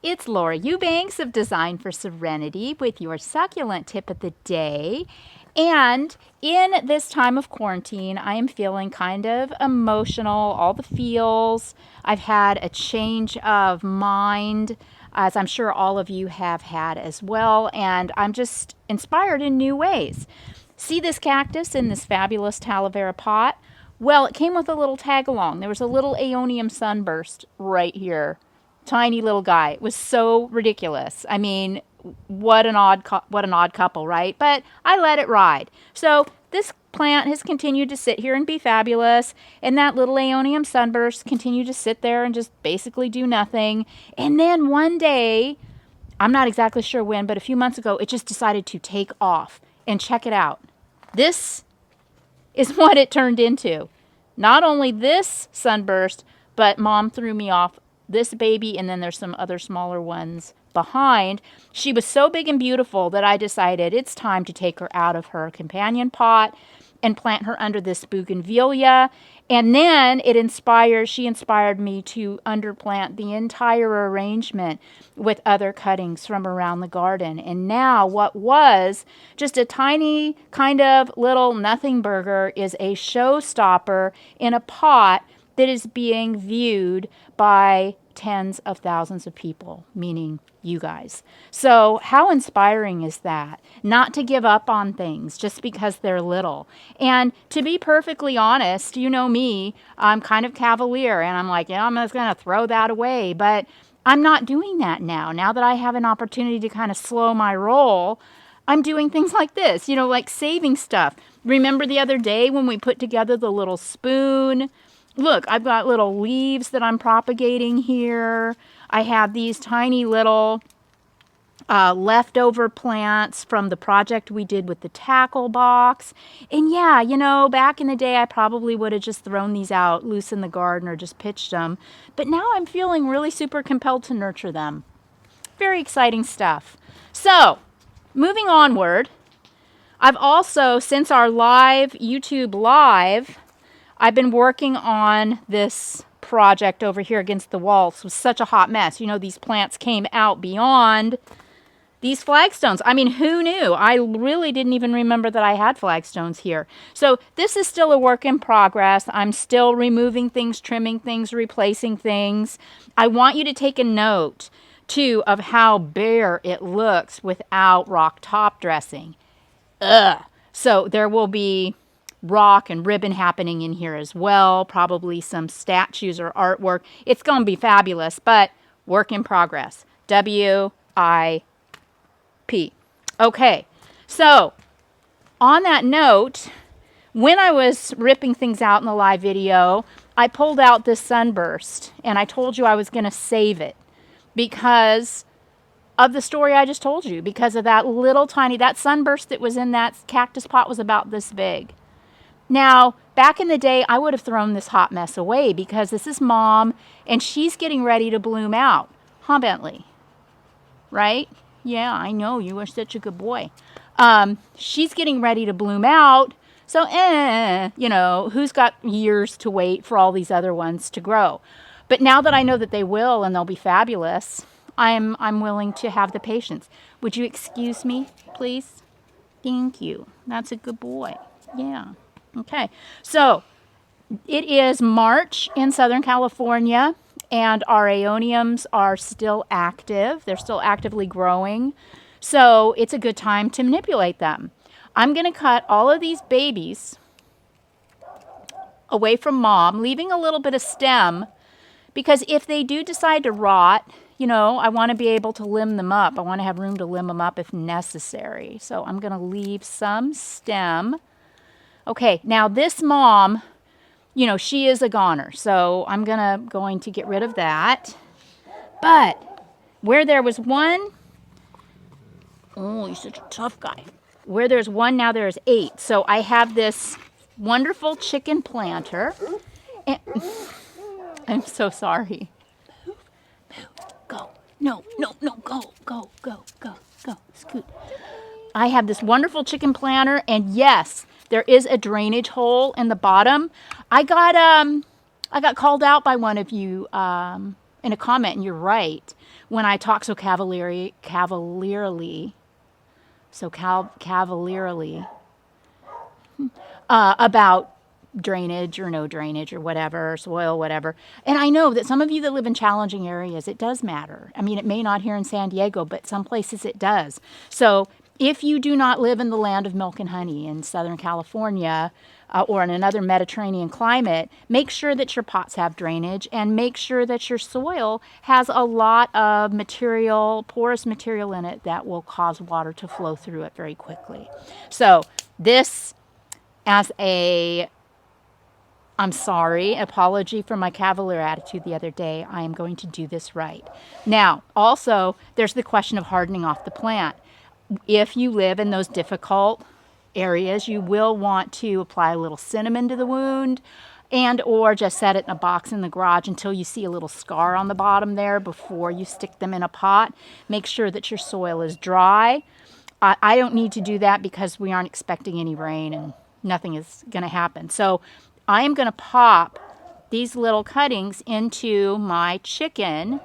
It's Laura Eubanks of Design for Serenity with your succulent tip of the day. And in this time of quarantine, I am feeling kind of emotional, all the feels. I've had a change of mind, as I'm sure all of you have had as well. And I'm just inspired in new ways. See this cactus in this fabulous aloe vera pot? Well, it came with a little tag along. There was a little Aeonium sunburst right here. Tiny little guy. It was so ridiculous. I mean, what an odd couple, right? But I let it ride. So this plant has continued to sit here and be fabulous, and that little Aeonium sunburst continued to sit there and just basically do nothing. And then one day, I'm not exactly sure when, but a few months ago, it just decided to take off. And check it out. This is what it turned into. Not only this sunburst, but Mom threw me off this baby, and then there's some other smaller ones behind. She was so big and beautiful that I decided it's time to take her out of her companion pot and plant her under this bougainvillea. And then she inspired me to underplant the entire arrangement with other cuttings from around the garden. And now what was just a tiny kind of little nothing burger is a showstopper in a pot that is being viewed by tens of thousands of people, meaning you guys. So how inspiring is that? Not to give up on things just because they're little. And to be perfectly honest, you know me, I'm kind of cavalier and I'm like, yeah, I'm just going to throw that away. But I'm not doing that now. Now that I have an opportunity to kind of slow my roll, I'm doing things like this, like saving stuff. Remember the other day when we put together the little spoon? Look, I've got little leaves that I'm propagating here. I have these tiny little leftover plants from the project we did with the tackle box. And yeah, back in the day, I probably would have just thrown these out loose in the garden or just pitched them. But now I'm feeling really super compelled to nurture them. Very exciting stuff. So, moving onward, I've also, since our YouTube live, I've been working on this project over here against the wall. It was such a hot mess. These plants came out beyond these flagstones. I mean, who knew? I really didn't even remember that I had flagstones here. So this is still a work in progress. I'm still removing things, trimming things, replacing things. I want you to take a note, too, of how bare it looks without rock top dressing. Ugh. So there will be rock and ribbon happening in here as well, probably some statues or artwork. It's going to be fabulous, but work in progress. WIP. Okay, so on that note, when I was ripping things out in the live video, I pulled out this sunburst, and I told you I was going to save it because of the story I just told you, because of that little tiny, that sunburst that was in that cactus pot was about this big. Now, back in the day, I would have thrown this hot mess away because this is Mom, and she's getting ready to bloom out. Huh, Bentley? Right? Yeah, I know. You are such a good boy. She's getting ready to bloom out. So, who's got years to wait for all these other ones to grow? But now that I know that they will and they'll be fabulous, I'm willing to have the patience. Would you excuse me, please? Thank you. That's a good boy. Yeah. Okay, so it is March in Southern California, and our aeoniums are still active. They're still actively growing, so it's a good time to manipulate them. I'm going to cut all of these babies away from Mom, leaving a little bit of stem, because if they do decide to rot, I want to be able to limb them up. I want to have room to limb them up if necessary. So I'm going to leave some stem. Okay, now this Mom, she is a goner, so I'm going to get rid of that. But where there was one, oh, you're such a tough guy. Where there's one, now there's 8. So I have this wonderful chicken planter. And I'm so sorry. Move, go. No, go. Scoot. I have this wonderful chicken planter, and yes, there is a drainage hole in the bottom. I got called out by one of you in a comment, and you're right, when I talk so cavalierly about drainage or no drainage or whatever, soil, whatever. And I know that some of you that live in challenging areas, it does matter. I mean, it may not here in San Diego, but some places it does. So if you do not live in the land of milk and honey in Southern California or in another Mediterranean climate, make sure that your pots have drainage and make sure that your soil has a lot of material, porous material in it that will cause water to flow through it very quickly. So this, as a I'm sorry, apology for my cavalier attitude the other day. I am going to do this right. Now, also, there's the question of hardening off the plant. If you live in those difficult areas, you will want to apply a little cinnamon to the wound and or just set it in a box in the garage until you see a little scar on the bottom there before you stick them in a pot. Make sure that your soil is dry. I don't need to do that because we aren't expecting any rain and nothing is going to happen. So I am going to pop these little cuttings into my chicken.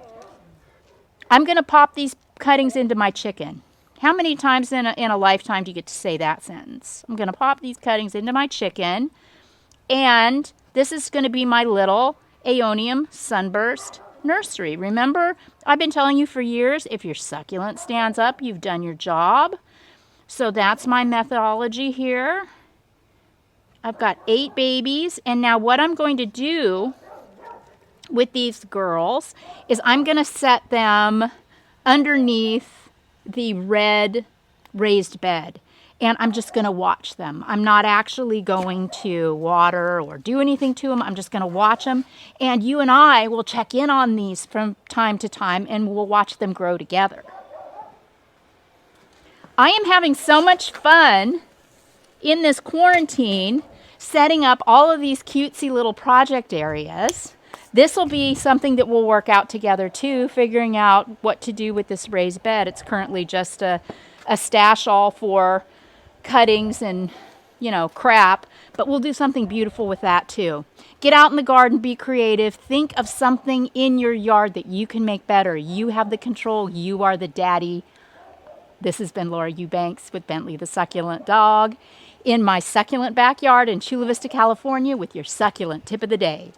I'm going to pop these cuttings into my chicken. How many times in a lifetime do you get to say that sentence? I'm going to pop these cuttings into my chicken. And this is going to be my little Aeonium Sunburst nursery. Remember, I've been telling you for years, if your succulent stands up, you've done your job. So that's my methodology here. I've got 8 babies, and now what I'm going to do with these girls is I'm going to set them underneath the red raised bed, and I'm just going to watch them. I'm not actually going to water or do anything to them. I'm just going to watch them, and you and I will check in on these from time to time, and we'll watch them grow together. I am having so much fun in this quarantine setting up all of these cutesy little project areas. This will be something that we'll work out together too, figuring out what to do with this raised bed. It's currently just a stash all for cuttings and, crap, but we'll do something beautiful with that too. Get out in the garden, be creative, think of something in your yard that you can make better. You have the control, you are the daddy. This has been Laura Eubanks with Bentley the Succulent Dog in my succulent backyard in Chula Vista, California with your succulent tip of the day.